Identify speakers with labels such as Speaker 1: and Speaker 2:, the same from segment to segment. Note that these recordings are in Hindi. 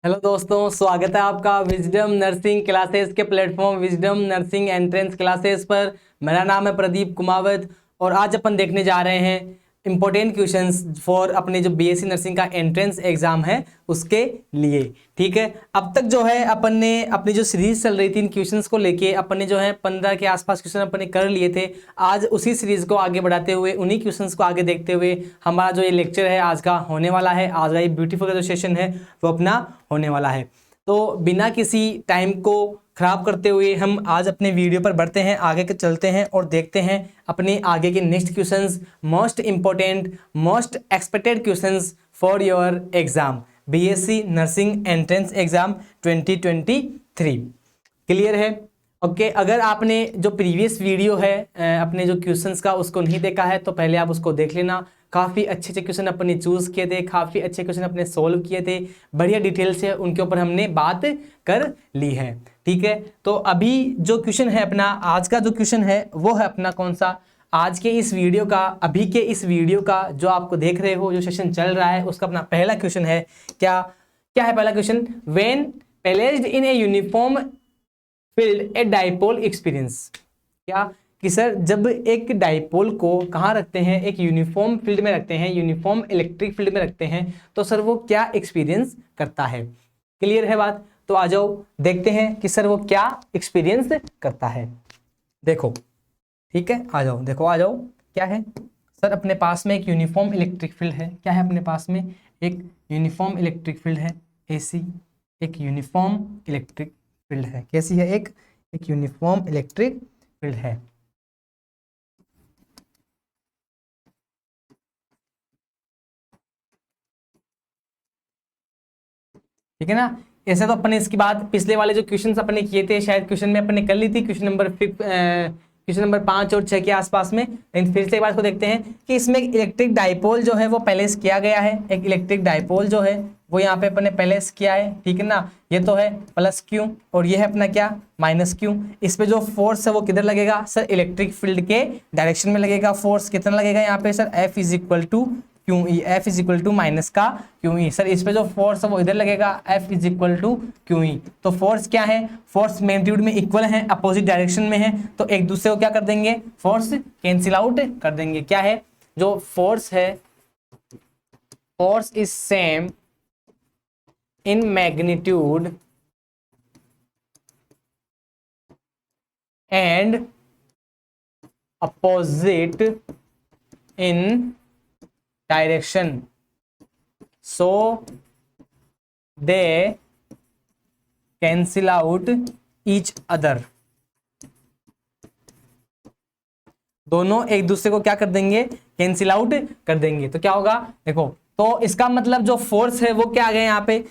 Speaker 1: हेलो दोस्तों, स्वागत है आपका विजडम नर्सिंग क्लासेस के platform wisdom nursing entrance classes पर। मेरा नाम है प्रदीप कुमावत और आज अपन देखने जा रहे हैं इंपॉर्टेंट क्वेश्चंस फॉर अपने जो बीएससी नर्सिंग का एंट्रेंस एग्जाम है उसके लिए। ठीक है, अब तक जो है अपन ने अपनी जो सीरीज चल रही थी इन क्वेश्चंस को लेके अपन ने जो है 15 के आसपास क्वेश्चन अपन ने कर लिए थे। आज उसी सीरीज को आगे बढ़ाते हुए उन्हीं क्वेश्चंस को आगे देखते हुए हमारा जो ये लेक्चर है आज का होने वाला है। आज का ये ब्यूटीफुल का जो सेशन है वो अपना होने वाला है। तो बिना किसी टाइम को खराब करते हुए हम आज अपने वीडियो पर बढ़ते हैं, आगे के चलते हैं और देखते हैं अपने आगे के next questions, most important most expected questions for your exam BSc nursing entrance exam 2023। Clear है? ओके, अगर आपने जो प्रीवियस वीडियो है अपने जो क्वेश्चंस का उसको नहीं देखा है तो पहले आप उसको देख लेना। काफ़ी अच्छे अच्छे क्वेश्चन अपने चूज़ किए थे, काफ़ी अच्छे क्वेश्चन अपने सोल्व किए थे, बढ़िया डिटेल से उनके ऊपर हमने बात कर ली है। ठीक है, तो अभी जो क्वेश्चन है अपना आज का जो क्वेश्चन है वो है अपना कौन सा, आज के इस वीडियो का, अभी के इस वीडियो का जो आपको देख रहे हो जो सेशन चल रहा है उसका अपना पहला क्वेश्चन है। क्या क्या है पहला question? When placed in a uniform field a dipole experience. क्या कि सर जब एक डाइपोल को कहाँ रखते हैं, एक यूनिफॉर्म फील्ड में रखते हैं, यूनिफॉर्म इलेक्ट्रिक फील्ड में रखते हैं तो सर वो क्या एक्सपीरियंस करता है। क्लियर है बात? तो आ जाओ देखते हैं कि सर वो क्या एक्सपीरियंस करता है। देखो, ठीक है, आ जाओ, देखो आ जाओ क्या है सर। अपने पास में एक यूनिफॉर्म इलेक्ट्रिक फील्ड है। क्या है अपने पास में? एक यूनिफॉर्म इलेक्ट्रिक फील्ड है, एसी। एक यूनिफॉर्म इलेक्ट्रिक फील्ड है, कैसी है? एक यूनिफॉर्म इलेक्ट्रिक फील्ड है। ठीक है ना? ऐसे तो अपने इसके बाद पिछले वाले जो क्वेश्चंस अपने किए थे शायद क्वेश्चन में अपने कर ली थी क्वेश्चन नंबर 5 और 6 के आसपास में। लेकिन फिर से एक बार इसको देखते हैं कि इसमें इलेक्ट्रिक डाइपोल जो है वो प्लेस किया गया है। एक इलेक्ट्रिक डाइपोल जो है वो यहाँ पे अपने प्लेस किया है। ठीक है ना? ये तो है प्लस क्यू और ये है अपना क्या, माइनस क्यू। इस पे जो फोर्स है वो किधर लगेगा सर? इलेक्ट्रिक फील्ड के डायरेक्शन में लगेगा। फोर्स कितना लगेगा यहाँ पे sir? F is equal to Q E. F is equal to minus का क्यू ई। सर इस पे जो फोर्स है वो इधर लगेगा, F is equal to Q E. तो फोर्स क्या है? फोर्स मैग्नीट्यूड में इक्वल है, अपोजिट डायरेक्शन में है, तो एक दूसरे को क्या कर देंगे? फोर्स कैंसिल आउट कर देंगे। क्या है जो फोर्स है? Force is same in magnitude and opposite in direction, so they cancel out each other। दोनों एक दूसरे को क्या कर देंगे? कैंसिल आउट कर देंगे। तो क्या होगा देखो, तो इसका मतलब जो फोर्स है वो क्या आ गया यहाँ पे?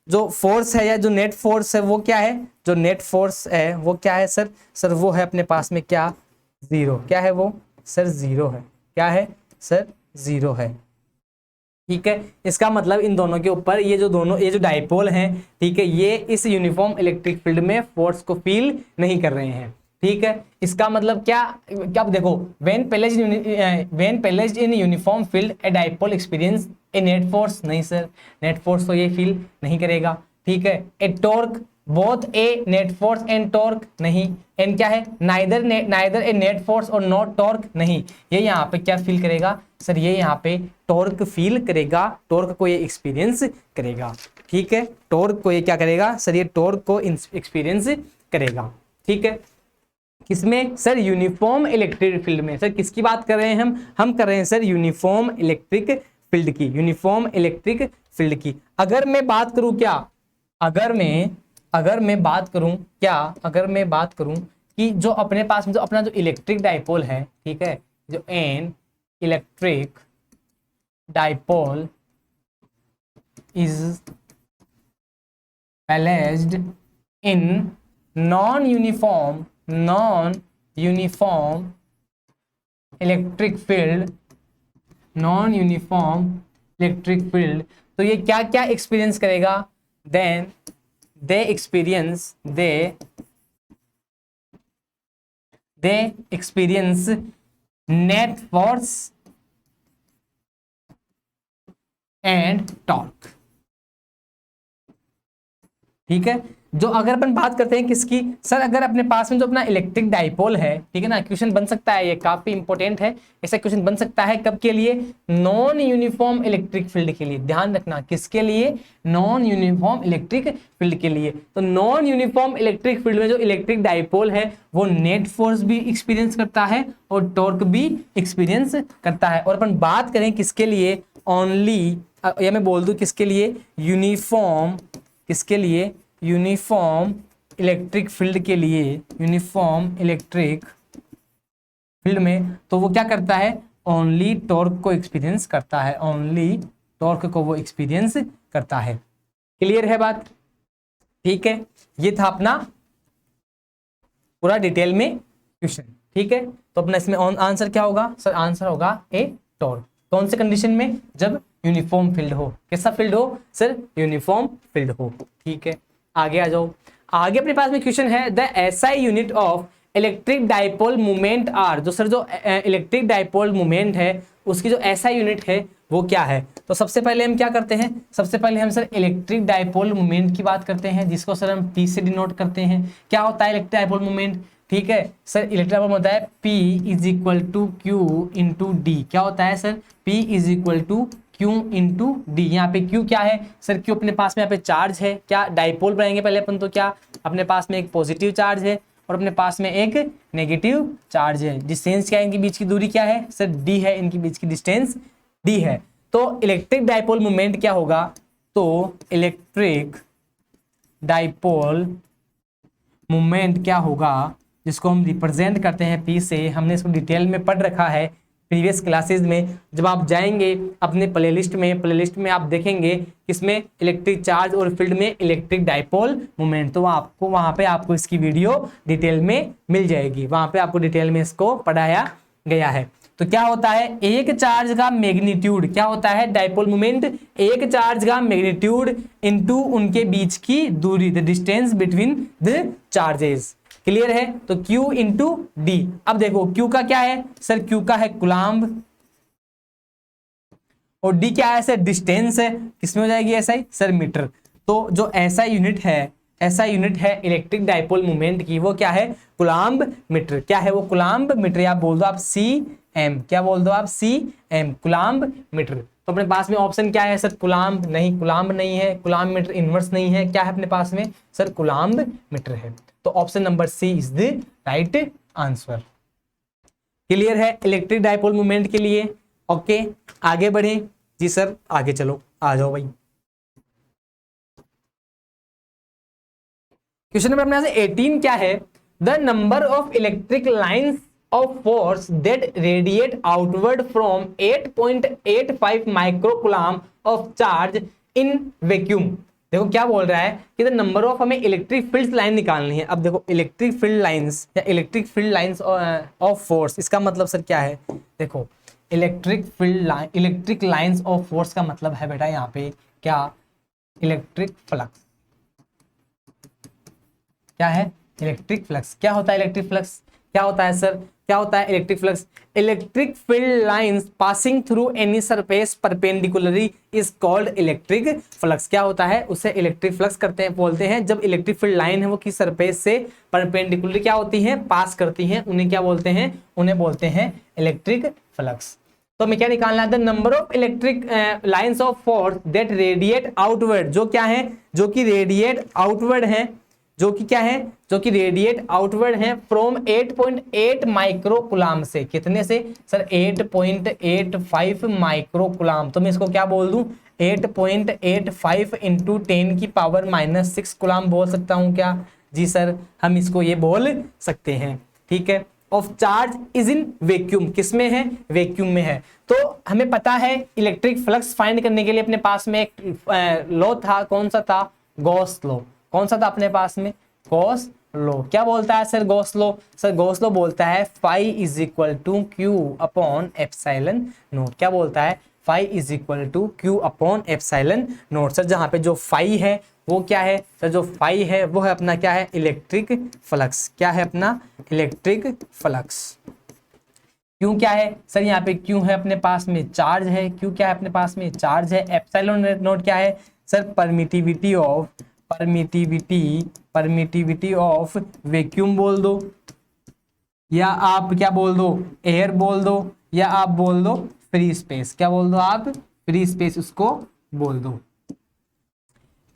Speaker 1: जो फोर्स है या जो नेट फोर्स है वो क्या है? जो नेट फोर्स है वो क्या है सर? सर वो है अपने पास में क्या? जीरो। क्या है वो सर? जीरो है। क्या है सर? जीरो है। ठीक है, इसका मतलब इन दोनों के ऊपर ये जो डाइपोल हैं, ठीक है, ये इस यूनिफॉर्म इलेक्ट्रिक फील्ड में फोर्स को फील नहीं कर रहे हैं। ठीक है, इसका मतलब क्या क्या देखो, when placed in uniform field a dipole experience a net force. नहीं सर, नेट फोर्स तो ये फील नहीं करेगा। ठीक है, a torque both a net force and torque. नहीं, एन क्या है? नाइदर ए नेट फोर्स और नॉट टॉर्क। नहीं, ये यहाँ पे क्या फील करेगा सर? ये यहाँ पे टॉर्क फील करेगा, टॉर्क को ये एक्सपीरियंस करेगा। ठीक है, टॉर्क को ये क्या करेगा सर? ये टॉर्क को एक्सपीरियंस करेगा। ठीक है, किसमें सर? यूनिफॉर्म इलेक्ट्रिक फील्ड में। सर किसकी बात कर रहे हैं हम कर रहे हैं सर यूनिफॉर्म इलेक्ट्रिक फील्ड की, यूनिफॉर्म इलेक्ट्रिक फील्ड की। अगर मैं बात करूं क्या, अगर मैं बात करूं कि जो अपने पास में जो अपना जो इलेक्ट्रिक डाइपोल है, ठीक है, जो an electric dipole is placed in non uniform electric field, तो ये क्या क्या एक्सपीरियंस करेगा? Then they experience net force and torque। ठीक है। जो अगर अपन बात करते हैं किसकी, सर अगर अपने पास में जो अपना इलेक्ट्रिक डाइपोल है, ठीक है ना, क्वेश्चन बन सकता है, ये काफी इंपॉर्टेंट है, ऐसा क्वेश्चन बन सकता है कब के लिए, नॉन यूनिफॉर्म इलेक्ट्रिक फील्ड के लिए। ध्यान रखना किसके लिए, नॉन यूनिफॉर्म इलेक्ट्रिक फील्ड के लिए। तो नॉन यूनिफॉर्म इलेक्ट्रिक फील्ड में जो इलेक्ट्रिक डाइपोल है वो नेट फोर्स भी एक्सपीरियंस करता है और टॉर्क भी एक्सपीरियंस करता है। और अपन बात करें किसके लिए, ओनली, या मैं बोल दूं किसके लिए, यूनिफॉर्म, किसके लिए, यूनिफॉर्म इलेक्ट्रिक फील्ड के लिए, यूनिफॉर्म इलेक्ट्रिक फील्ड में, तो वो क्या करता है, ओनली टॉर्क को एक्सपीरियंस करता है, ओनली टॉर्क को वो एक्सपीरियंस करता है। क्लियर है बात, ठीक है। ये था अपना पूरा डिटेल में क्वेश्चन, ठीक है। तो अपना इसमें आंसर क्या होगा, सर आंसर होगा ए टॉर्क। कौन से कंडीशन में, जब यूनिफॉर्म फील्ड हो। कैसा फील्ड हो, सर यूनिफॉर्म फील्ड हो, ठीक है। आगे आ जाओ, आगे अपने पास में क्वेश्चन है, the SI unit of electric dipole moment are. जो सर जो इलेक्ट्रिक डाइपोल मोमेंट है उसकी जो एसआई यूनिट है वो क्या है। तो सबसे पहले हम क्या करते हैं, सबसे पहले हम सर इलेक्ट्रिक डाइपोल मोमेंट की बात करते हैं, जिसको सर हम पी से डिनोट करते हैं। क्या होता है इलेक्ट्रिक डाइपोल मोमेंट, ठीक है सर, इलेक्ट्रिक डाइपोल होता है P is equal to Q into D. क्या होता है sir, P is equal to Q into D. यहाँ पे Q क्या है सर, Q अपने पास में यहाँ पे चार्ज है। क्या डाइपोल बनाएंगे पहले अपन, तो क्या अपने पास में एक पॉजिटिव चार्ज है और अपने पास में एक नेगेटिव चार्ज है। डिस्टेंस क्या है, इनके बीच की दूरी क्या है सर, D है, इनके बीच की डिस्टेंस D है। तो इलेक्ट्रिक डाइपोल मोमेंट क्या होगा, तो इलेक्ट्रिक डाइपोल मोमेंट क्या होगा, जिसको हम रिप्रेजेंट करते हैं P से। हमने इसको डिटेल में पढ़ रखा है प्रीवियस क्लासेस में। जब आप जाएंगे अपने प्लेलिस्ट में आप देखेंगे किसमें, इलेक्ट्रिक चार्ज और फील्ड में इलेक्ट्रिक डाइपोल मोमेंट, तो आपको वहां पे आपको इसकी वीडियो डिटेल में मिल जाएगी, वहां पे आपको डिटेल में इसको पढ़ाया गया है। तो क्या होता है, एक चार्ज का मैग्नीट्यूड, क्या होता है डाइपोल मोमेंट, एक चार्ज का मैग्नीट्यूड इनटू उनके बीच की दूरी, the distance between the charges. Clear है, तो Q इंटू डी। अब देखो Q का क्या है सर, Q का है कुलाम्ब और D क्या है सर, डिस्टेंस है। किसमें हो जाएगी SI, सर मीटर। तो जो SI यूनिट है, SI यूनिट है इलेक्ट्रिक डाइपोल मोमेंट की, वो क्या है, कुलाम्ब मीटर। क्या है वो, कुलाम्ब मीटर, या बोल दो आप CM। क्या बोल दो आप, CM, कुलाम्ब मीटर। तो अपने पास में ऑप्शन क्या है सर, कुलाम्ब नहीं, कुलाम्ब नहीं है, कुलाम्ब मीटर इनवर्स नहीं है, क्या है अपने पास में सर, कुलाम्ब मीटर है। तो option number C is the right answer. Clear है इलेक्ट्रिक डाइपोल मोमेंट के लिए, ओके। आगे बढ़े जी सर, आगे चलो, आ जाओ भाई। क्वेश्चन नंबर अपने 18 क्या है, the number of electric lines of force that radiate outward from 8.85 microcoulomb of charge in vacuum। देखो क्या बोल रहा है कि द नंबर ऑफ, हमें इलेक्ट्रिक फील्ड लाइन निकालनी है। अब देखो इलेक्ट्रिक फील्ड लाइंस या electric field lines of force, इसका मतलब सर क्या है, देखो electric field line, electric lines of force का मतलब है बेटा यहाँ पे क्या, इलेक्ट्रिक फ्लक्स। क्या है, इलेक्ट्रिक फ्लक्स। क्या होता है इलेक्ट्रिक फ्लक्स, क्या होता है सर, क्या होता है electric flux, electric field lines passing through any surface perpendicularly is called electric flux. क्या होता है, उसे इलेक्ट्रिक फ्लक्स करते हैं, बोलते हैं जब इलेक्ट्रिक फील्ड लाइन है वो किस सरफेस से परपेंडिकुलरली क्या होती है, पास करती हैं, उन्हें क्या बोलते हैं, उन्हें बोलते हैं इलेक्ट्रिक फ्लक्स। तो हमें क्या निकालना है, the number of electric lines of force that radiate outward, जो क्या है, जो कि रेडिएट आउटवर्ड है, जो कि क्या है, जो कि रेडिएट आउटवर्ड है फ्रॉम 8.8 माइक्रोकुलाम से। कितने से सर, 8.85 माइक्रोकुलाम। तो मैं इसको क्या बोल दूं, 8.85 इंटू 10 की पावर -6 कुलाम बोल सकता हूं क्या, जी सर हम इसको ये बोल सकते हैं, ठीक है। Of charge is in vacuum, किसमें है, वैक्यूम में है। तो हमें पता है इलेक्ट्रिक फ्लक्स फाइंड करने के लिए अपने पास में एक लॉ था, कौन सा था, गॉस लॉ। कौन सा था अपने पास में, गॉस लॉ। क्या बोलता है sir Gauss law, sir Gauss law बोलता है phi is equal to Q upon epsilon nought. क्या बोलता है, phi is equal to Q upon epsilon nought. Sir जहां पे जो फाई है वो क्या है सर, जो फाई है वो है अपना क्या है, इलेक्ट्रिक फ्लक्स। क्या है अपना, इलेक्ट्रिक फ्लक्स। क्यों क्या है सर, यहाँ पे क्यों है अपने पास में, चार्ज है। क्यों क्या है अपने पास में, चार्ज है। एप्सिलॉन नोट क्या है sir, permittivity permittivity of vacuum बोल दो, या आप क्या बोल दो, एयर बोल दो, या आप बोल दो फ्री स्पेस। क्या बोल दो आप, फ्री स्पेस उसको बोल दो।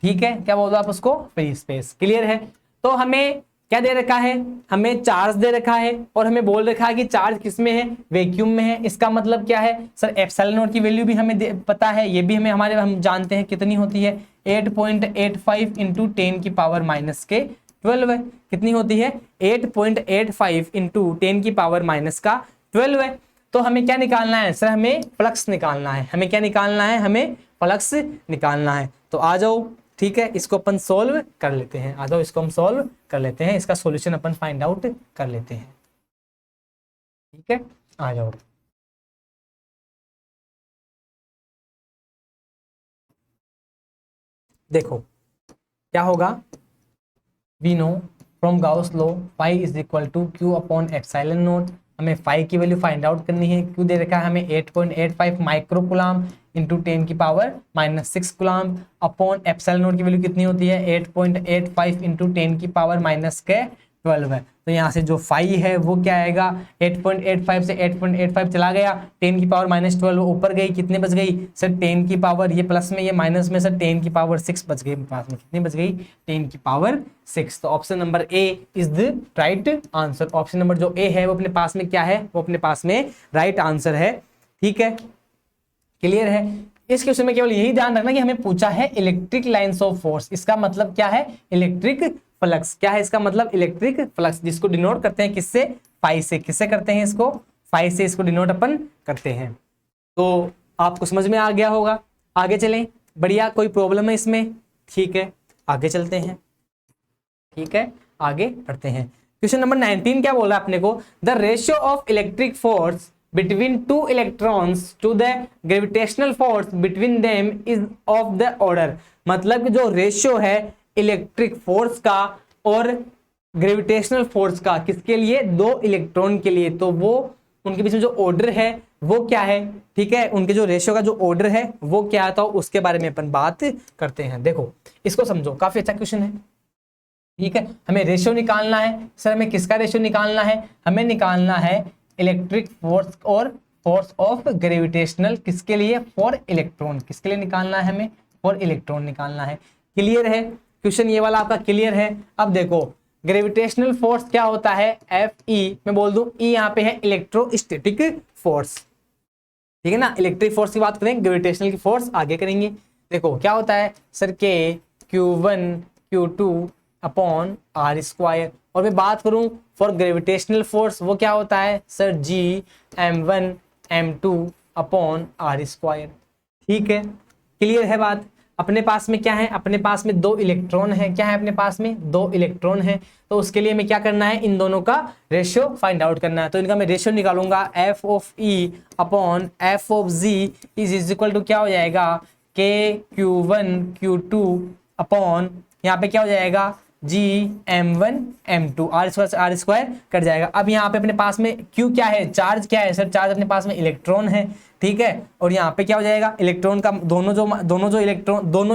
Speaker 1: ठीक है, क्या बोल दो आप उसको, फ्री स्पेस। क्लियर है। तो हमें क्या दे रखा है, हमें चार्ज दे रखा है और हमें बोल रखा है कि चार्ज किस में है, वैक्यूम में है। इसका मतलब क्या है सर, एप्सिलॉन नॉट की वैल्यू भी हमें पता है, ये भी हम जानते हैं कितनी होती है, 8.85 इंटू 10 की पावर माइनस के 12 है। कितनी होती है, 8.85 इंटू 10 की पावर माइनस का 12 है। तो हमें क्या निकालना है सर, हमें फ्लक्स निकालना है। हमें क्या निकालना है, हमें फ्लक्स निकालना है। तो आ जाओ, ठीक है, इसको अपन सोल्व कर लेते हैं। आ जाओ, इसको हम सोल्व कर लेते हैं, इसका सॉल्यूशन अपन फाइंड आउट कर लेते हैं। ठीक है, आ जाओ। देखो क्या होगा, we know from Gauss law phi is equal to Q upon epsilon nought. हमें फाई की वैल्यू फाइंड आउट करनी है। क्यू दे रखा है हमें 8.85 माइक्रो कुलाम इंटू 10 की power minus 6 कुलाम upon epsilon note की वैल्यू कितनी होती है, 8.85 इंटू 10 की पावर माइनस के 12 है। तो यहाँ से जो फाई है वो क्या आएगा, 8.85 से 8.85 चला गया, 10 की पावर माइनस 12 ऊपर गई, कितने बच गई सर, 10 की पावर, ये प्लस में ये माइनस में सर 10 की पावर 6 बच गई पास में। कितनी बच गई, 10 की पावर 6। तो option number A is the right answer. Option number जो ए है वो अपने पास में क्या है, वो अपने पास में राइट आंसर है। ठीक है, क्लियर है। इस क्वेश्चन में केवल यही ध्यान रखना कि हमें पूछा है इलेक्ट्रिक लाइंस ऑफ फोर्स। इसका मतलब क्या है, इलेक्ट्रिक फ्लक्स। क्या है इसका मतलब, इलेक्ट्रिक फ्लक्स, जिसको डिनोट करते हैं किससे, फाई से। किससे करते हैं इसको, फाई से इसको डिनोट अपन करते हैं। तो आपको समझ में आ गया होगा। आगे चलें, बढ़िया, कोई प्रॉब्लम है इसमें, ठीक है, आगे चलते हैं। ठीक है, आगे बढ़ते हैं। क्वेश्चन नंबर 19 क्या बोला अपने को, the ratio of electric force between two electrons to the gravitational force between them is of the order। मतलब कि जो रेशियो है इलेक्ट्रिक फोर्स का और ग्रेविटेशनल फोर्स का, किसके लिए, दो इलेक्ट्रॉन के लिए, तो वो उनके बीच में जो ऑर्डर है वो क्या है। ठीक है, उनके जो रेशियो का जो ऑर्डर है वो क्या है, तो उसके बारे में अपन बात करते हैं। देखो इसको समझो, काफी अच्छा क्वेश्चन है। ठीक है, हमें रेशियो निकालना है। सर हमें किसका रेशियो निकालना है, हमें निकालना है इलेक्ट्रिक फोर्स और फोर्स ऑफ ग्रेविटेशनल, किसके लिए, फॉर इलेक्ट्रॉन। किसके लिए निकालना है, हमें फॉर इलेक्ट्रॉन निकालना है। क्लियर है, क्वेश्चन ये वाला आपका क्लियर है। अब देखो ग्रेविटेशनल फोर्स क्या होता है, एफ ई, मैं बोल दूं ई यहाँ पे है इलेक्ट्रोस्टैटिक फोर्स। ठीक है ना, इलेक्ट्रिक फोर्स की बात करें, ग्रेविटेशनल की फोर्स आगे करेंगे। देखो क्या होता है सर, के Q1 Q2 upon R square. और मैं बात करूं फॉर ग्रेविटेशनल फोर्स, वो क्या होता है sir, G M1 M2 upon R square. ठीक है, क्लियर है बात। अपने पास में क्या है, अपने पास में दो इलेक्ट्रॉन है। क्या है अपने पास में, दो इलेक्ट्रॉन है। तो उसके लिए हमें क्या करना है, इन दोनों का रेशियो फाइंड आउट करना है। तो इनका मैं रेशियो निकालूंगा, F of E upon F of G is equal to क्या हो जाएगा, के Q1 Q2 अपॉन यहाँ पे क्या हो जाएगा, G M1 M2, are square cut जाएगा। अब यहाँ पे अपने पास में Q क्या है, चार्ज क्या है सर, चार्ज अपने पास में इलेक्ट्रॉन है। ठीक है, और यहाँ पे क्या हो जाएगा, इलेक्ट्रॉन का दोनों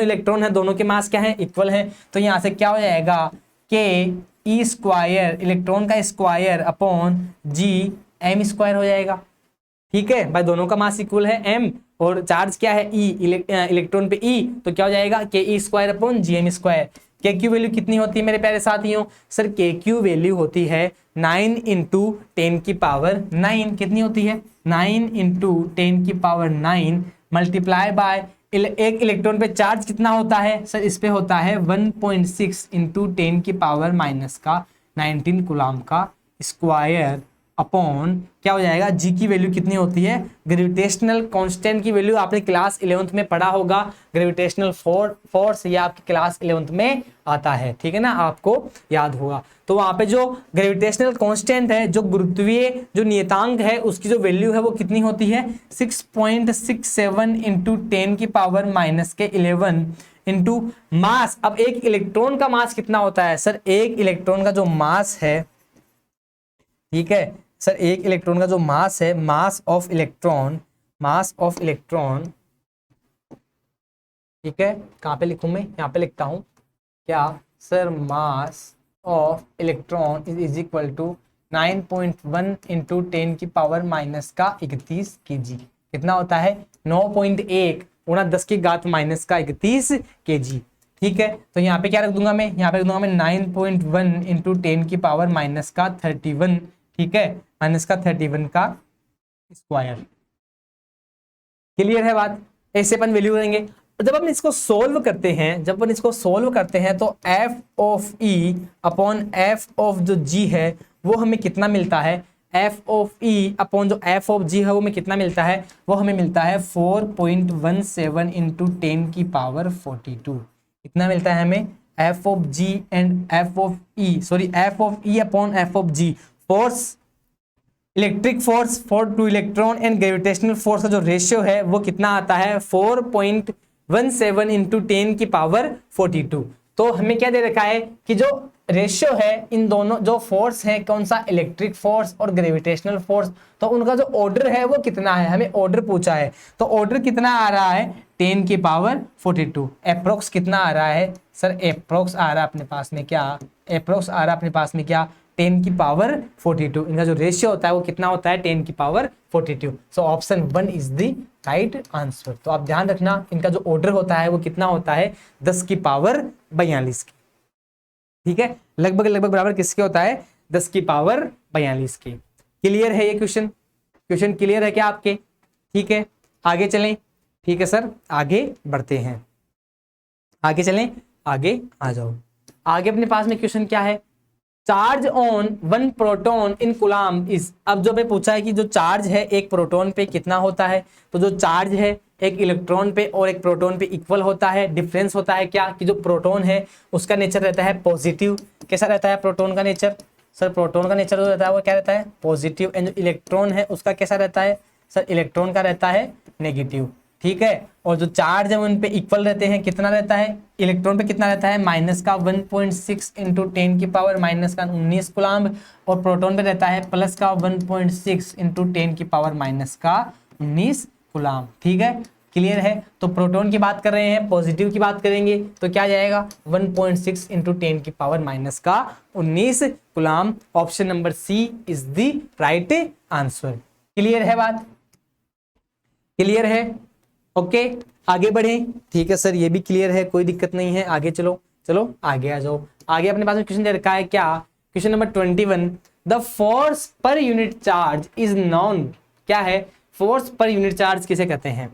Speaker 1: इलेक्ट्रॉन है, दोनों के मास क्या है, इक्वल है। तो यहाँ से क्या हो जाएगा, के ई स्क्वायर, इलेक्ट्रॉन का square upon G M square हो जाएगा। ठीक है भाई, दोनों का मास इक्वल है m, और चार्ज क्या है E, इलेक्ट्रॉन पे E, तो क्या हो जाएगा, के E square upon Gm square. के क्यू वैल्यू कितनी होती है मेरे प्यारे साथियों, सर के क्यू वैल्यू होती है 9 इंटू 10 की पावर 9। कितनी होती है, 9 इंटू 10 की पावर 9 मल्टीप्लाई बाय एक इलेक्ट्रॉन पे चार्ज कितना होता है सर, इस पे होता है 1.6 इंटू 10 की पावर माइनस का 19 कूलम का स्क्वायर अपॉन क्या हो जाएगा, जी की वैल्यू कितनी होती है, ग्रेविटेशनल कांस्टेंट की वैल्यू आपने क्लास 11th में पढ़ा होगा। ग्रेविटेशनल फोर्स ये आपकी क्लास 11th में आता है, ठीक है ना, आपको याद होगा। तो वहां पे जो ग्रेविटेशनल कांस्टेंट है, जो गुरुत्वीय जो नियतांक है, उसकी जो वैल्यू है वो कितनी होती है, 6.67 इंटू 10 की पावर माइनस के 11 इंटू मास। अब एक इलेक्ट्रॉन का मास कितना होता है सर, एक इलेक्ट्रॉन का जो मास है, ठीक है सर, एक इलेक्ट्रॉन का जो मास है, मास ऑफ इलेक्ट्रॉन, ठीक है, कहां पे लिखूं मैं, यहां पे लिखता हूं, क्या sir mass of electron is equal to 9.1 into 10 की पावर माइनस का 31 kg। कितना होता है 9.1 गुणा 10 की घात माइनस का 31 kg। ठीक है, तो यहाँ पे क्या रख दूंगा मैं, यहाँ पे रख दूंगा मैं 9.1 इंटू 10 की पावर माइनस का 31। ठीक है, माइनस का 31 का स्क्वायर। क्लियर है बात, ऐसे अपन वैल्यू करेंगे। जब अपन इसको सोल्व करते हैं, जब अपन इसको सोल्व करते हैं तो F of E upon F of जो जी है वो हमें कितना मिलता है, एफ ऑफ ई अपॉन जो एफ ऑफ जी है वो हमें कितना मिलता है, वो हमें मिलता है 4.17 इंटू 10 की पावर 42। कितना मिलता है हमें, F of G and F of E, sorry F of E upon F of G, force, electric force for two electron and gravitational force का जो रेशियो है वो कितना आता है 4.17 इंटू 10 की पावर 42। तो हमें क्या दे रखा है कि जो रेशियो है इन दोनों जो फोर्स है, कौन सा, इलेक्ट्रिक फोर्स और ग्रेविटेशनल फोर्स, तो उनका जो ऑर्डर है वो कितना है, हमें ऑर्डर पूछा है। तो ऑर्डर कितना आ रहा है 10 की पावर 42। अप्रोक्स कितना आ रहा है सर, अप्रोक्स आ रहा है अपने पास में क्या, अप्रोक्स आ रहा है अपने पास में क्या 10 की पावर 42। इनका जो रेशियो होता है वो कितना होता है 10 की power 42। So option 1 is the right answer. तो आप ध्यान रखना इनका जो ऑर्डर होता है वो कितना होता है 10 की पावर 42 की। ठीक है, लगभग बराबर किसके होता है 10 की पावर 42 के। क्लियर है ये क्वेश्चन, क्वेश्चन क्लियर है क्या आपके। ठीक है, आगे चलें। ठीक है सर, आगे बढ़ते हैं, आगे चलें, आगे आ जाओ। आगे अपने पास में क्वेश्चन क्या है, charge on 1 proton in coulomb is. अब जो मैं पूछा है कि जो चार्ज है एक प्रोटॉन पे कितना होता है, तो जो चार्ज है एक इलेक्ट्रॉन पे और एक प्रोटॉन पे इक्वल होता है। डिफरेंस होता है क्या कि जो प्रोटॉन है उसका नेचर रहता है पॉजिटिव। कैसा रहता है प्रोटॉन का नेचर, सर प्रोटॉन का नेचर जो रहता है वो क्या रहता है पॉजिटिव। एंड जो इलेक्ट्रॉन है उसका कैसा रहता है सर, इलेक्ट्रॉन का रहता है नेगेटिव। ठीक है, और जो चार्ज है उन पे इक्वल रहते हैं। कितना रहता है इलेक्ट्रॉन पे, कितना रहता है माइनस का 1.6 इंटू 10 की पावर माइनस का 19 कूलम्ब, और प्रोटॉन पे रहता है प्लस का 1.6 इंटू 10 की पावर माइनस का 19 कूलम्ब। ठीक है, क्लियर है। तो प्रोटॉन की बात कर रहे हैं, पॉजिटिव की बात करेंगे तो क्या जाएगा 1.6 इंटू 10 की पावर माइनस का 19 coulomb. Option number C is the right answer. Clear है बात, क्लियर है। ओके, आगे बढ़े। ठीक है सर, ये भी क्लियर है, कोई दिक्कत नहीं है। आगे चलो, चलो आगे आ जाओ। आगे अपने पास में क्वेश्चन दे रखा है क्या, question number 21, the force per unit charge is non. क्या है फोर्स पर यूनिट चार्ज किसे कहते हैं।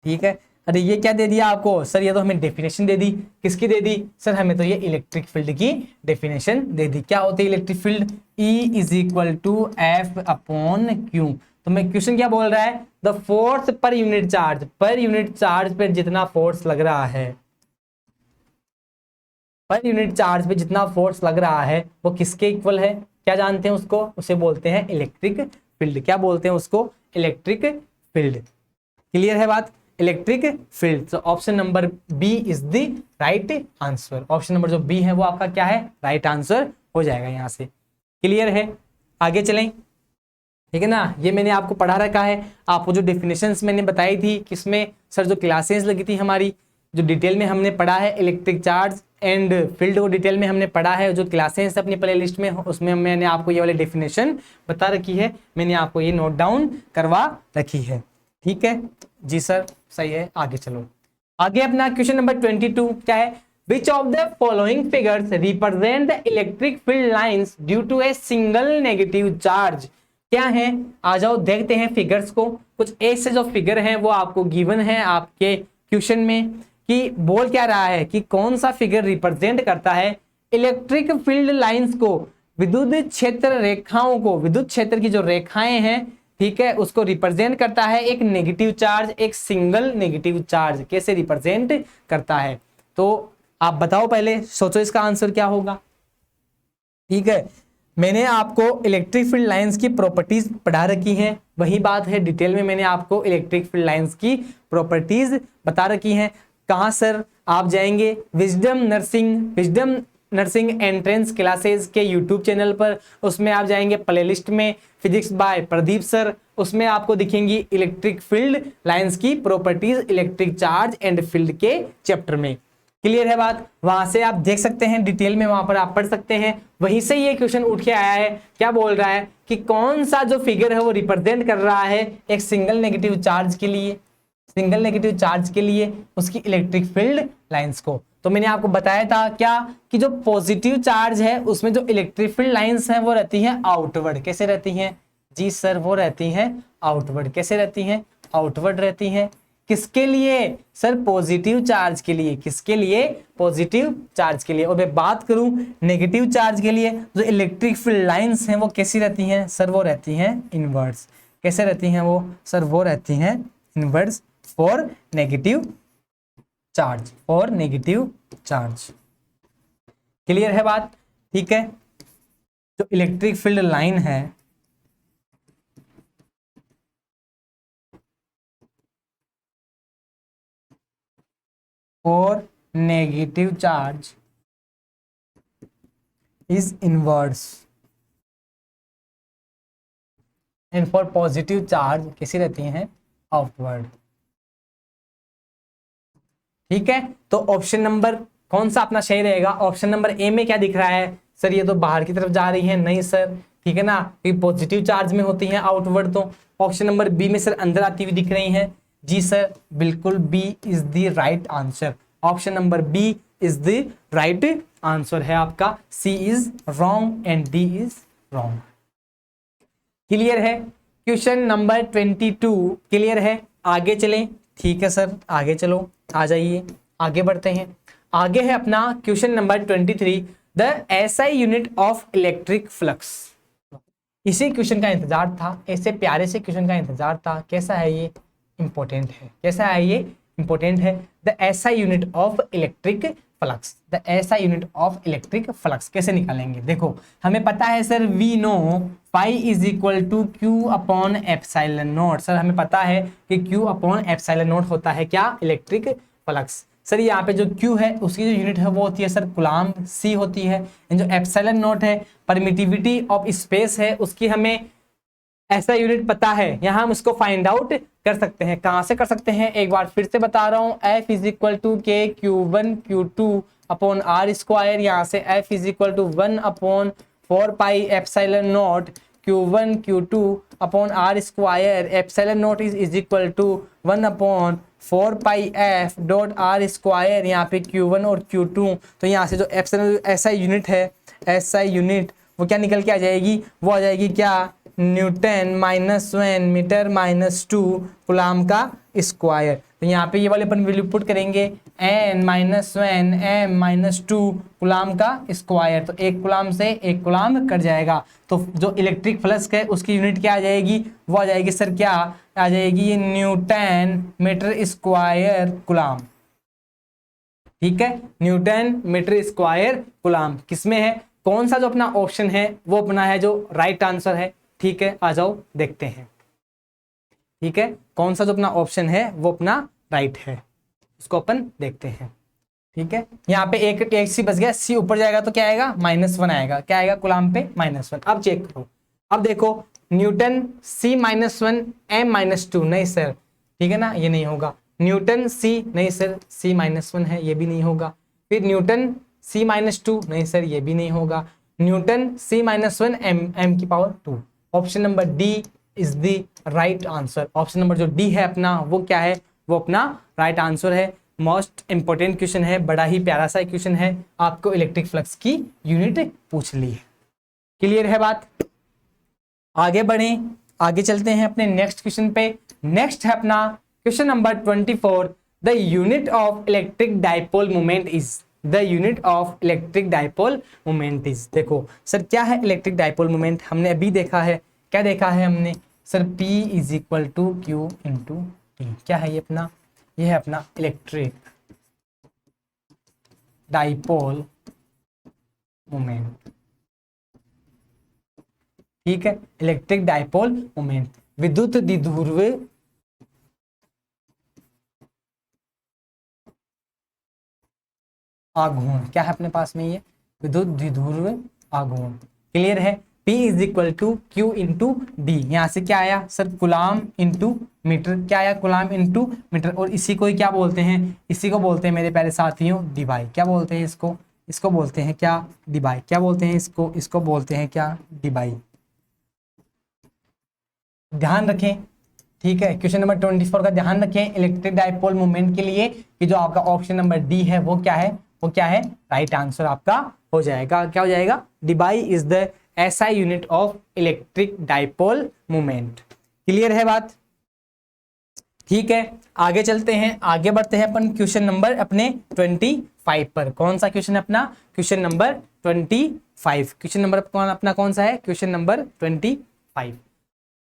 Speaker 1: ठीक है, अरे ये क्या दे दिया आपको सर, ये तो हमें डेफिनेशन दे दी। किसकी दे दी सर, हमें तो ये इलेक्ट्रिक फील्ड की डेफिनेशन दे दी। क्या होती है electric field, E is equal to F upon Q. तो मैं क्वेश्चन क्या बोल रहा है, the force per unit charge, per unit charge पे जितना फोर्स लग रहा है, पर यूनिट चार्ज पे जितना फोर्स लग रहा है वो किसके इक्वल है, क्या जानते हैं उसको, उसे बोलते हैं इलेक्ट्रिक फील्ड। क्या बोलते हैं उसको, इलेक्ट्रिक फील्ड। क्लियर है बात, इलेक्ट्रिक फील्ड। तो option number B is the right answer. Option number जो बी है वो आपका क्या है, राइट आंसर हो जाएगा यहाँ से। क्लियर है, आगे चलें। ठीक है ना, ये मैंने आपको पढ़ा रखा है। आपको जो डेफिनेशंस मैंने बताई थी किसमें सर, जो क्लासेस लगी थी हमारी, जो डिटेल में हमने पढ़ा है इलेक्ट्रिक चार्ज एंड फील्ड को डिटेल में हमने पढ़ा है। जो क्लासेस अपनी प्ले लिस्ट में उसमें मैंने आपको ये वाली डेफिनेशन बता रखी है, मैंने आपको ये नोट डाउन करवा रखी है। ठीक है जी सर, सही है। आगे चलो, आगे अपना क्वेश्चन नंबर 22 क्या है, which of the following figures represent the electric field lines due to a single negative charge. क्या है, आ जाओ देखते हैं फिगर्स को। कुछ ऐसे जो फिगर हैं वो आपको गिवन है आपके क्वेश्चन में, कि बोल क्या रहा है कि कौन सा फिगर रिप्रेजेंट करता है इलेक्ट्रिक फील्ड लाइंस को, विद्युत क्षेत्र रेखाओं को, विद्युत क्षेत्र की जो रेखाएं हैं, ठीक है, उसको रिप्रेजेंट करता है एक नेगेटिव चार्ज, एक सिंगल नेगेटिव चार्ज। कैसे रिप्रेजेंट करता है, तो आप बताओ, पहले सोचो इसका आंसर क्या होगा। ठीक है, मैंने आपको इलेक्ट्रिक फील्ड लाइंस की प्रॉपर्टीज पढ़ा रखी हैं, वही बात है, डिटेल में मैंने आपको इलेक्ट्रिक फील्ड लाइंस की प्रॉपर्टीज बता रखी हैं। कहाँ सर, आप जाएंगे विजडम नर्सिंग एंट्रेंस क्लासेस के यूट्यूब चैनल पर, उसमें आप जाएंगे प्लेलिस्ट में फिजिक्स बाय प्रदीप सर, उसमें आपको दिखेंगी इलेक्ट्रिक फील्ड लाइंस की properties electric charge and field के चैप्टर में। क्लियर है बात? वहां से आप देख सकते हैं डिटेल में, वहां पर आप पढ़ सकते हैं। वहीं से ये क्वेश्चन उठ के आया है, क्या बोल रहा है कि कौन सा जो फिगर है वो रिप्रेजेंट कर रहा है एक सिंगल नेगेटिव चार्ज के लिए, सिंगल नेगेटिव चार्ज के लिए उसकी इलेक्ट्रिक फील्ड लाइंस को। तो मैंने आपको बताया था क्या कि जो पॉजिटिव चार्ज है उसमें जो इलेक्ट्रिक फील्ड लाइंस हैं वो रहती हैं आउटवर्ड। कैसे रहती हैं जी सर? वो रहती हैं आउटवर्ड। कैसे रहती हैं? आउटवर्ड रहती हैं। किसके लिए सर? पॉजिटिव चार्ज के लिए। किसके लिए? पॉजिटिव चार्ज के लिए। और मैं बात करूं नेगेटिव चार्ज के लिए, जो इलेक्ट्रिक फील्ड लाइंस हैं वो कैसी रहती हैं सर? वो रहती हैं इनवर्स। कैसे रहती हैं वो सर? वो रहती हैं inverse for negative charge, for negative charge. Clear है बात? ठीक है। जो इलेक्ट्रिक फील्ड लाइन है for negative charge is inverse and for positive charge कैसी रहती हैं? आउटवर्ड। ठीक है, तो ऑप्शन नंबर कौन सा अपना सही रहेगा? ऑप्शन नंबर ए में क्या दिख रहा है सर? ये तो बाहर की तरफ जा रही है। नहीं सर, ठीक है ना, ये पॉजिटिव चार्ज में होती हैं आउटवर्ड। तो ऑप्शन नंबर बी में सर अंदर आती हुई दिख रही हैं। जी सर, बिल्कुल B is the right answer. Option number B is the right answer है आपका। C is wrong and D is wrong. Clear है? क्वेश्चन नंबर 22 क्लियर है? आगे चलें। ठीक है सर, आगे चलो, आ जाइए, आगे बढ़ते हैं। आगे है अपना question number 23, the SI unit of electric flux. इसी क्वेश्चन का इंतजार था, ऐसे प्यारे से क्वेश्चन का इंतजार था। कैसा है ये? इंपॉर्टेंट है। कैसा है ये? इंपॉर्टेंट है। The SI unit of electric flux, the SI unit of electric flux कैसे निकालेंगे? देखो, हमें पता है sir, we know phi is equal to Q upon epsilon nought. Sir हमें पता है कि क्यू अपॉन एप्सिलॉन नॉट होता है क्या? Electric flux. सर यहाँ पे जो क्यू है उसकी जो यूनिट है वो होती है सर कूलाम, सी होती है। जो एप्सिलॉन नॉट है परमिटिविटी ऑफ स्पेस है, उसकी हमें ऐसा यूनिट पता है। यहाँ हम इसको फाइंड आउट कर सकते हैं। कहाँ से कर सकते हैं? एक बार फिर से बता रहा हूँ, एफ इज इक्वल टू के Q1 Q2 upon R square. यहाँ से F is equal to 1 upon 4 pi epsilon nought Q1 Q2 upon R square. Epsilon nought is equal to 1 upon 4 pi F dot R square. यहाँ पे Q1 और Q2, तो यहाँ से जो एप्सिलॉन ऐसा यूनिट है, ऐसा यूनिट वो क्या निकल के आ जाएगी? वो आ जाएगी क्या? न्यूटन -1 मीटर -2 कूलाम का स्क्वायर। तो यहाँ पे ये वाले अपन वैल्यू पुट करेंगे, n-1 m-2 कूलाम का स्क्वायर। तो एक कूलाम से एक कूलाम कट जाएगा। तो जो इलेक्ट्रिक फ्लक्स है उसकी यूनिट क्या आ जाएगी? वो आ जाएगी सर, क्या आ जाएगी? ये न्यूटन मीटर स्क्वायर कूलाम। ठीक है, न्यूटन मीटर स्क्वायर कूलाम किसमें है? कौन सा जो अपना ऑप्शन है वो अपना है जो राइट आंसर है। ठीक है, आ जाओ देखते हैं। ठीक है, कौन सा जो अपना ऑप्शन है वो अपना राइट है, उसको अपन देखते हैं। ठीक है, यहाँ पे एक सी बच गया, सी ऊपर जाएगा तो क्या आएगा? -1 आएगा। क्या आएगा? कूलाम पे -1। अब चेक करो, अब देखो, न्यूटन C -1 m-2, नहीं सर, ठीक है ना, ये नहीं होगा। न्यूटन C, नहीं सर, C -1 है, ये भी नहीं होगा। फिर न्यूटन C -2, नहीं सर, ये भी नहीं होगा। न्यूटन C -1 m की power 2। Option number D is the right answer. Option number जो डी है अपना, वो क्या है? वो अपना राइट आंसर है। मोस्ट इंपॉर्टेंट क्वेश्चन है, बड़ा ही प्यारा सा क्वेश्चन है। आपको इलेक्ट्रिक फ्लक्स की यूनिट पूछ ली है। क्लियर है बात? आगे बढ़ें, आगे चलते हैं अपने नेक्स्ट क्वेश्चन पे। नेक्स्ट है अपना question number 24, the unit of electric dipole moment is. The unit of electric dipole moment is. देखो सर, क्या है इलेक्ट्रिक डाइपोल मोमेंट? हमने अभी देखा है, क्या देखा है हमने sir? P is equal to Q into T. क्या है ये अपना? ये है अपना इलेक्ट्रिक डाइपोल मोमेंट। ठीक है, इलेक्ट्रिक डाइपोल मोमेंट, विद्युत द्विध्रुव आघूर्ण। क्या है अपने पास में? ये विद्युत द्विध्रुव आघूर्ण। क्लियर है? P is equal to Q into D. यहाँ से क्या आया सर, कूलाम इंटू मीटर, क्या आया कूलाम इंटू मीटर। और इसी को ही क्या बोलते हैं, इसी को बोलते हैं मेरे प्यारे साथियों डिबाई। क्या बोलते हैं इसको, इसको बोलते हैं क्या डिबाई। क्या बोलते हैं इसको, इसको बोलते हैं क्या डिबाई। ध्यान रखें, ठीक है। क्वेश्चन नंबर 24 का ध्यान रखें इलेक्ट्रिक डाइपोल मोमेंट के लिए कि जो आपका ऑप्शन नंबर डी है वो क्या है, वो क्या है, राइट आंसर आपका हो जाएगा। क्या हो जाएगा, debye is the SI unit of electric dipole moment. Clear है बात, ठीक है। आगे चलते हैं, आगे बढ़ते हैं अपन क्वेश्चन नंबर अपने 25 पर। कौन सा क्वेश्चन है अपना, क्वेश्चन नंबर 25। क्वेश्चन नंबर अपना कौन सा है, question number 25।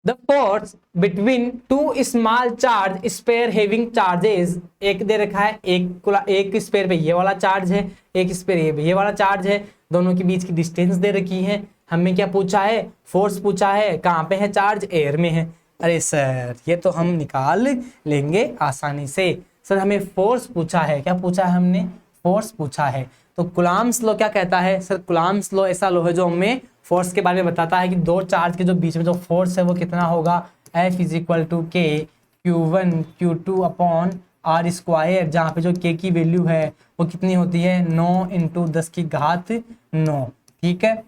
Speaker 1: The force between two small charge sphere having charges, एक दे रखा है, एक स्पेयर पे ये वाला चार्ज है, एक स्पेयर ये वाला चार्ज है, दोनों के बीच की डिस्टेंस दे रखी है। हमें क्या पूछा है, फोर्स पूछा है, कहाँ पे है चार्ज, एयर में है। अरे सर ये तो हम निकाल लेंगे आसानी से। सर हमें फोर्स पूछा है, क्या पूछा है हमने, फोर्स पूछा है। तो कूलम्ब्स लॉ क्या कहता है सर, कूलम्ब्स लॉ ऐसा लॉ है जो हमें फोर्स के बारे में बताता है कि दो चार्ज के जो बीच में जो फोर्स है वो कितना होगा, F इज इक्वल टू के Q1 Q2 upon R square, जहाँ पे जो K की वैल्यू है वो कितनी होती है, 9 इंटू 10 की घात 9। ठीक है,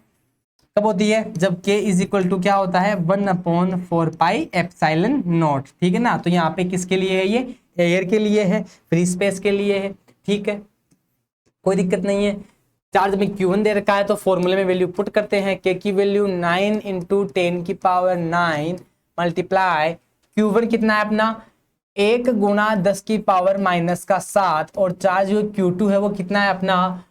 Speaker 1: कब होती है, जब K इज इक्वल टू क्या होता है, 1/4 पाई एप्सिलॉन नॉट। ठीक है ना, तो यहाँ पे किसके लिए है, ये एयर के लिए है, फ्री स्पेस के लिए है। ठीक है, कोई दिक्कत नहीं है। चार्ज में Q1 दे रखा है तो फॉर्मूले में वैल्यू पुट करते हैं, K की वैल्यू 9 इंटू 10 की पावर 9 मल्टीप्लाई Q1 कितना है अपना 1 गुना 10 की पावर -7, और चार्ज जो Q2 है वो कितना है अपना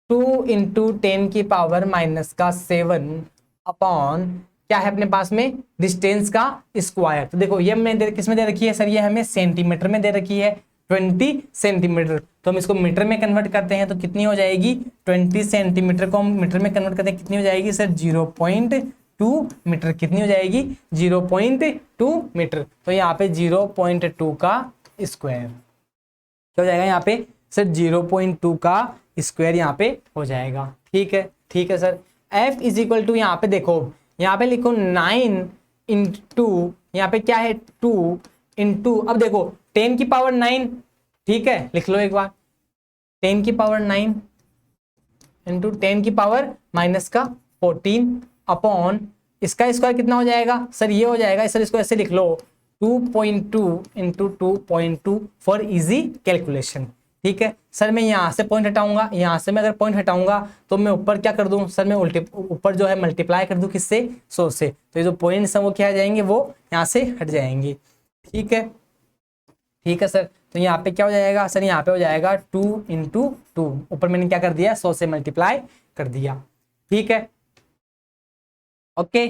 Speaker 1: 2 इंटू 10 की पावर -7 अपॉन क्या है अपने पास में डिस्टेंस का स्क्वायर। तो देखो ये मैंने किस में दे रखी है सर, ये हमें सेंटीमीटर में दे रखी है 20 सेंटीमीटर। तो हम इसको मीटर में कन्वर्ट करते हैं तो कितनी हो जाएगी, 20 सेंटीमीटर को हम मीटर में कन्वर्ट करते हैं कितनी हो जाएगी सर, 0.2 मीटर। कितनी हो जाएगी, 0.2 मीटर। तो यहाँ पे 0.2 का स्क्वायर क्या हो जाएगा, यहाँ पे सर 0.2 का स्क्वायर यहाँ पे हो जाएगा। ठीक है, ठीक है sir. F is equal to यहाँ पे देखो, यहाँ पे लिखो 9 इंटू यहाँ पे क्या है 2 इंटू, अब देखो 10 की पावर 9, ठीक है लिख लो एक बार, 10 की पावर 9 इंटू 10 की पावर -14 अपॉन इसका स्क्वायर कितना हो जाएगा सर, ये हो जाएगा सर, इसको ऐसे लिख लो 2.2 इंटू 2.2 फॉर इजी कैलकुलेशन। ठीक है सर, मैं यहाँ से पॉइंट हटाऊंगा, यहाँ से मैं अगर पॉइंट हटाऊंगा तो मैं ऊपर क्या कर दूं सर, मैं उल्टे ऊपर जो है मल्टीप्लाई कर दूं किससे, 100 से। तो ये जो पॉइंट्स हैं वो क्या जाएंगे, वो यहाँ से हट जाएंगे। ठीक है, ठीक है सर। तो यहाँ पे क्या हो जाएगा सर, यहाँ पे हो जाएगा 2 इंटू 2, ऊपर मैंने क्या कर दिया 100 से मल्टीप्लाई कर दिया। ठीक है, ओके।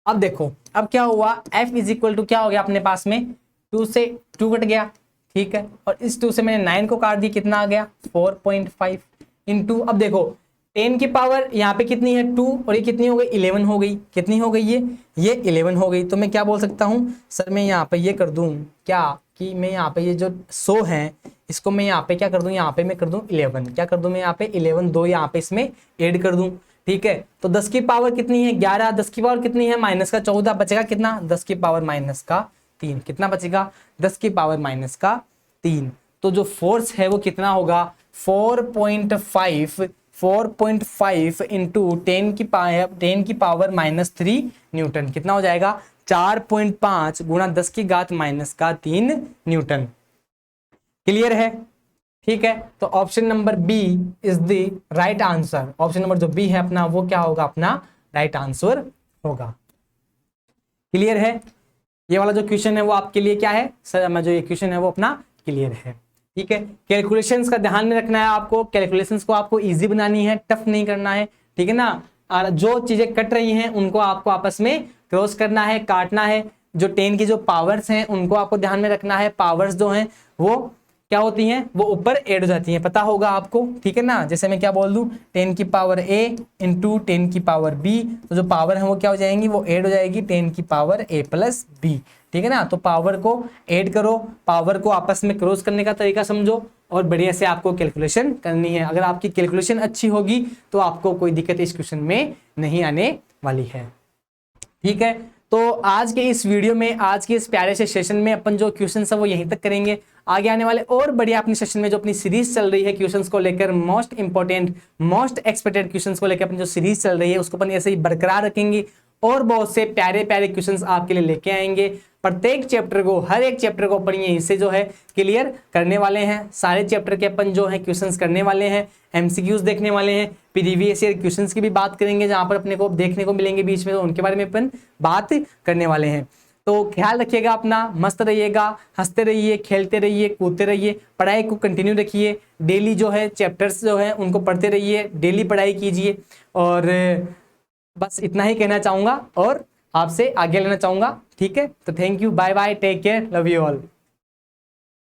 Speaker 1: अब देखो अब क्या हुआ, F इज इक्वल टू क्या हो गया अपने पास में 2 से 2 कट गया। ठीक है, और इस 2 से मैंने 9 को काट दी, कितना आ गया 4.5 इंटू, अब देखो 10 की पावर यहाँ पे कितनी है 2, और ये कितनी हो गई 11 हो गई, कितनी हो गई ये 11 हो गई। तो मैं क्या बोल सकता हूँ सर, मैं यहाँ पे ये कर दूँ क्या कि मैं यहाँ पे ये जो 100 है इसको मैं यहाँ पे क्या कर दूँ, यहाँ पे मैं कर दूँ 11, क्या कर दूँ मैं यहाँ पे 11 2 यहाँ पे इसमें ऐड कर दूँ। ठीक है, तो 10 की पावर कितनी है 11, 10 की पावर कितनी है -14, बचेगा कितना 10 की पावर -3, कितना बचेगा 10 की पावर -3। तो जो फोर्स है वो कितना होगा 4.5 इंटू 10 की पावर -3 न्यूटन, कितना हो जाएगा 4.5 गुणा 10 की घात -3 न्यूटन। क्लियर है, ठीक है। तो option number B is the right answer, option number जो बी है अपना वो क्या होगा, अपना राइट आंसर होगा। क्लियर है, ये वाला जो क्वेश्चन है वो आपके लिए क्या है सर, मैं जो ये क्वेश्चन है वो अपना क्लियर है। ठीक है, कैलकुलेशंस का ध्यान में रखना है आपको, कैलकुलेशंस को आपको इजी बनानी है, टफ नहीं करना है। ठीक है ना, और जो चीजें कट रही हैं उनको आपको आपस में क्रॉस करना है, काटना है। जो 10 की जो पावर्स हैं उनको आपको ध्यान में रखना है, पावर्स जो हैं वो क्या होती हैं, वो ऊपर ऐड हो जाती हैं, पता होगा आपको। ठीक है ना, जैसे मैं क्या बोल दूं 10 की पावर a इंटू 10 की पावर b, तो जो पावर है वो क्या हो जाएंगी, वो ऐड हो जाएगी 10 की पावर a प्लस b। ठीक है ना। तो पावर को ऐड करो, पावर को आपस में क्रॉस करने का तरीका समझो और बढ़िया से आपको कैलकुलेशन करनी है। अगर आपकी कैलकुलेशन अच्छी होगी तो आपको कोई दिक्कत इस क्वेश्चन में नहीं आने वाली है। ठीक है, तो आज के इस वीडियो में, आज के इस प्यारे से सेशन में अपन जो क्वेश्चन है वो यहीं तक करेंगे। आगे आने वाले और बढ़िया अपने सेशन में जो अपनी सीरीज चल रही है क्वेश्चंस को लेकर, most important most expected questions को लेकर अपनी जो सीरीज चल रही है उसको अपन ऐसे ही बरकरार रखेंगे और बहुत से प्यारे प्यारे क्वेश्चंस आपके लिए लेके आएंगे। प्रत्येक चैप्टर को, हर एक चैप्टर को अपन यहीं से जो है क्लियर करने वाले हैं। सारे चैप्टर के अपन जो है क्वेश्चंस करने वाले हैं, एमसीक्यूज देखने वाले हैं, प्रीवियस ईयर क्वेश्चंस की भी बात करेंगे जहां पर अपने को देखने को मिलेंगे बीच में, तो उनके बारे में अपन बात करने वाले हैं। तो ख्याल रखिएगा अपना, मस्त रहिएगा, हंसते रहिए, खेलते रहिए, कूदते रहिए, पढ़ाई को कंटिन्यू रखिए। डेली जो है चैप्टर्स जो है उनको पढ़ते रहिए, डेली पढ़ाई कीजिए। और बस इतना ही कहना चाहूंगा और आपसे आगे लेना चाहूंगा। ठीक है, तो thank you, bye bye, take care, love you all.